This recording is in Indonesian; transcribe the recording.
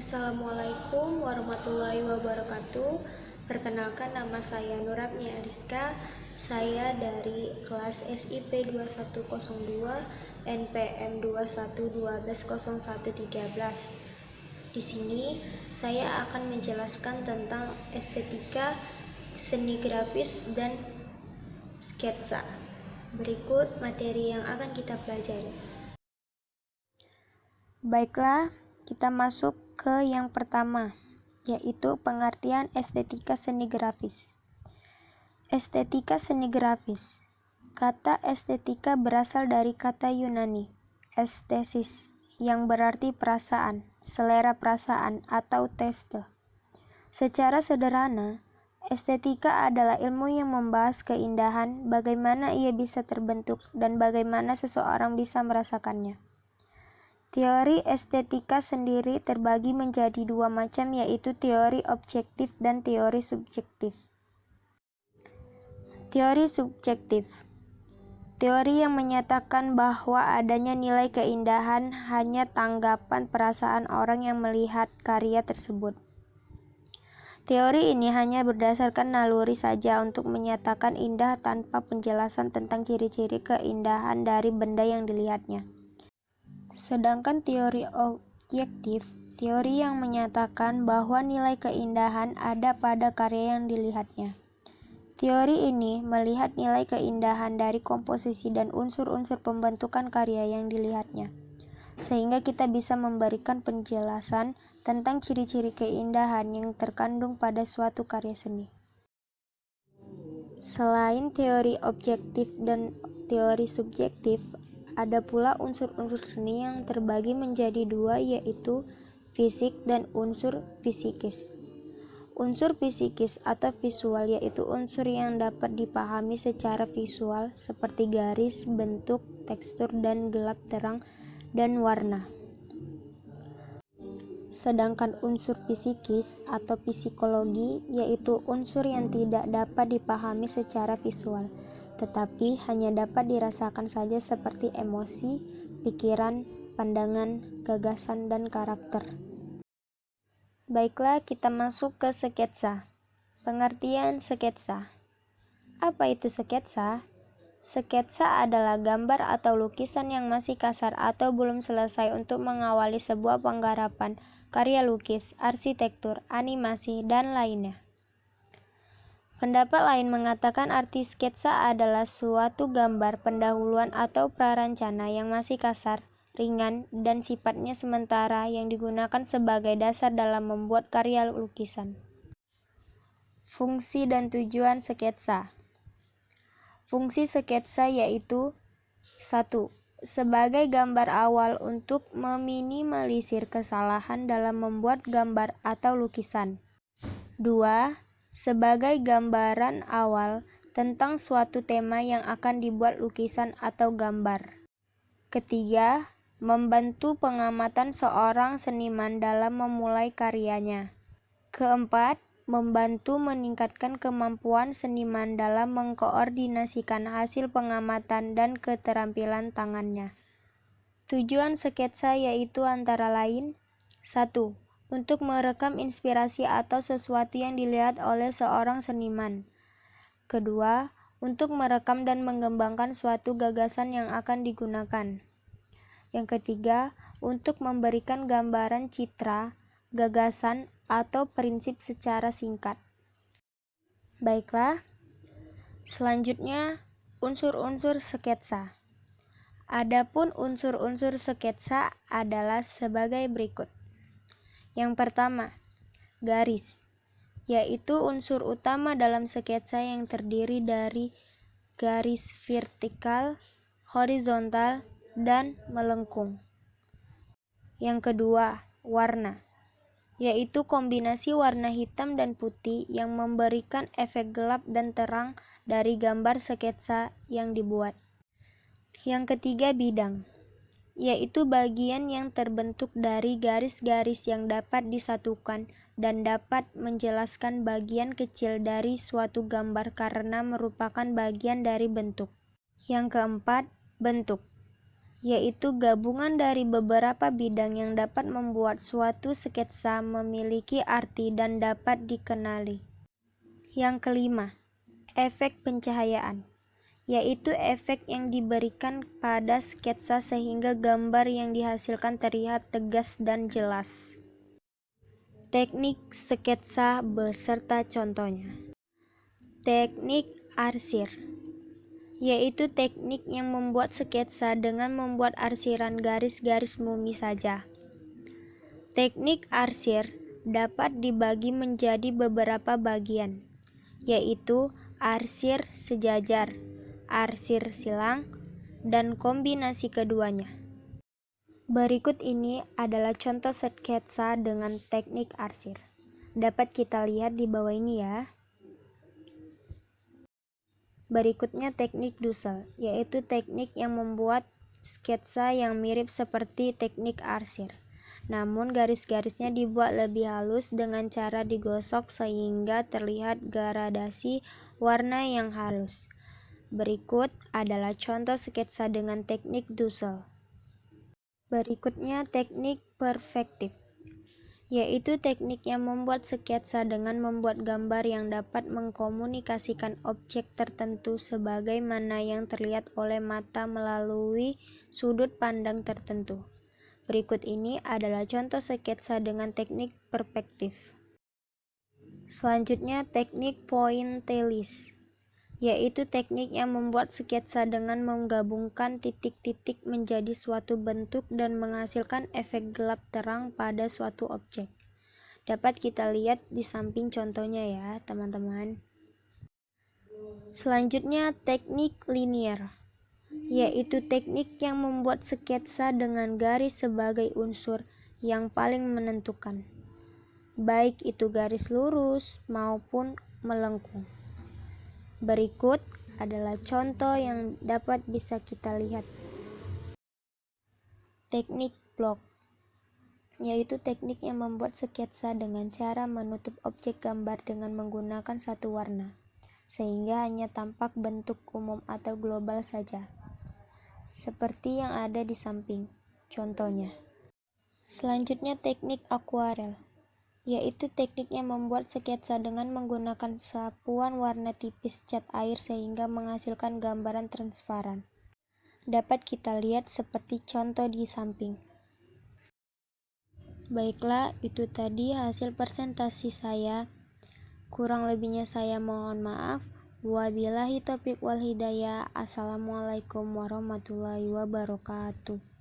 Assalamualaikum warahmatullahi wabarakatuh. Perkenalkan, nama saya Nuratni Ariska. Saya dari kelas SIP 2102 NPM 21120113. Di sini saya akan menjelaskan tentang estetika, seni grafis, dan sketsa. Berikut materi yang akan kita pelajari. Baiklah, kita masuk ke yang pertama, yaitu pengertian estetika seni grafis. Estetika seni grafis. Kata estetika berasal dari kata Yunani, estesis, yang berarti perasaan, selera perasaan, atau taste. Secara sederhana, estetika adalah ilmu yang membahas keindahan, bagaimana ia bisa terbentuk, dan bagaimana seseorang bisa merasakannya. Teori estetika sendiri terbagi menjadi dua macam, yaitu teori objektif dan teori subjektif. Teori subjektif. Teori yang menyatakan bahwa adanya nilai keindahan hanya tanggapan perasaan orang yang melihat karya tersebut. Teori ini hanya berdasarkan naluri saja untuk menyatakan indah tanpa penjelasan tentang ciri-ciri keindahan dari benda yang dilihatnya. Sedangkan teori objektif, teori yang menyatakan bahwa nilai keindahan ada pada karya yang dilihatnya. Teori ini melihat nilai keindahan dari komposisi dan unsur-unsur pembentukan karya yang dilihatnya, sehingga kita bisa memberikan penjelasan tentang ciri-ciri keindahan yang terkandung pada suatu karya seni. Selain teori objektif dan teori subjektif, ada pula unsur-unsur seni yang terbagi menjadi dua, yaitu fisik dan unsur psikis. Unsur psikis atau visual yaitu unsur yang dapat dipahami secara visual seperti garis, bentuk, tekstur, dan gelap terang, dan warna. Sedangkan unsur psikis atau psikologi yaitu unsur yang tidak dapat dipahami secara visual, tetapi hanya dapat dirasakan saja seperti emosi, pikiran, pandangan, gagasan, dan karakter. Baiklah, kita masuk ke sketsa. Pengertian sketsa. Apa itu sketsa? Sketsa adalah gambar atau lukisan yang masih kasar atau belum selesai untuk mengawali sebuah penggarapan, karya lukis, arsitektur, animasi, dan lainnya. Pendapat lain mengatakan arti sketsa adalah suatu gambar pendahuluan atau prarancana yang masih kasar, ringan, dan sifatnya sementara yang digunakan sebagai dasar dalam membuat karya lukisan. Fungsi dan tujuan sketsa. Fungsi sketsa yaitu 1. Sebagai gambar awal untuk meminimalisir kesalahan dalam membuat gambar atau lukisan. 2. Sebagai gambaran awal tentang suatu tema yang akan dibuat lukisan atau gambar. Ketiga, membantu pengamatan seorang seniman dalam memulai karyanya. Keempat, membantu meningkatkan kemampuan seniman dalam mengkoordinasikan hasil pengamatan dan keterampilan tangannya. Tujuan sketsa yaitu antara lain: 1. Untuk merekam inspirasi atau sesuatu yang dilihat oleh seorang seniman. Kedua, untuk merekam dan mengembangkan suatu gagasan yang akan digunakan. Yang ketiga, untuk memberikan gambaran citra, gagasan, atau prinsip secara singkat. Baiklah, selanjutnya unsur-unsur sketsa. Adapun unsur-unsur sketsa adalah sebagai berikut. Yang pertama, garis, yaitu unsur utama dalam sketsa yang terdiri dari garis vertikal, horizontal, dan melengkung. Yang kedua, warna, yaitu kombinasi warna hitam dan putih yang memberikan efek gelap dan terang dari gambar sketsa yang dibuat. Yang ketiga, bidang, yaitu bagian yang terbentuk dari garis-garis yang dapat disatukan dan dapat menjelaskan bagian kecil dari suatu gambar karena merupakan bagian dari bentuk. Yang keempat, bentuk, yaitu gabungan dari beberapa bidang yang dapat membuat suatu sketsa memiliki arti dan dapat dikenali. Yang kelima, efek pencahayaan, yaitu efek yang diberikan pada sketsa sehingga gambar yang dihasilkan terlihat tegas dan jelas. Teknik sketsa beserta contohnya. Teknik arsir, yaitu teknik yang membuat sketsa dengan membuat arsiran garis-garis mumi saja. Teknik arsir dapat dibagi menjadi beberapa bagian, yaitu arsir sejajar, arsir silang, dan kombinasi keduanya. Berikut ini adalah contoh sketsa dengan teknik arsir. Dapat kita lihat di bawah ini ya. Berikutnya teknik Dussel, yaitu teknik yang membuat sketsa yang mirip seperti teknik arsir. Namun garis-garisnya dibuat lebih halus dengan cara digosok sehingga terlihat gradasi warna yang halus. Berikut adalah contoh sketsa dengan teknik Dussel. Berikutnya teknik perspektif, yaitu teknik yang membuat sketsa dengan membuat gambar yang dapat mengkomunikasikan objek tertentu sebagaimana yang terlihat oleh mata melalui sudut pandang tertentu. Berikut ini adalah contoh sketsa dengan teknik perspektif. Selanjutnya teknik pointillis, yaitu teknik yang membuat sketsa dengan menggabungkan titik-titik menjadi suatu bentuk dan menghasilkan efek gelap terang pada suatu objek. Dapat kita lihat di samping contohnya ya, teman-teman. Selanjutnya teknik linier, yaitu teknik yang membuat sketsa dengan garis sebagai unsur yang paling menentukan, baik itu garis lurus maupun melengkung. Berikut adalah contoh yang dapat bisa kita lihat. Teknik blok, yaitu teknik yang membuat sketsa dengan cara menutup objek gambar dengan menggunakan satu warna, sehingga hanya tampak bentuk umum atau global saja, seperti yang ada di samping contohnya. Selanjutnya teknik akuarel, yaitu teknik yang membuat sketsa dengan menggunakan sapuan warna tipis cat air sehingga menghasilkan gambaran transparan. Dapat kita lihat seperti contoh di samping. Baiklah, itu tadi hasil presentasi saya. Kurang lebihnya saya mohon maaf. Wabillahi taufiq wal hidayah. Assalamualaikum warahmatullahi wabarakatuh.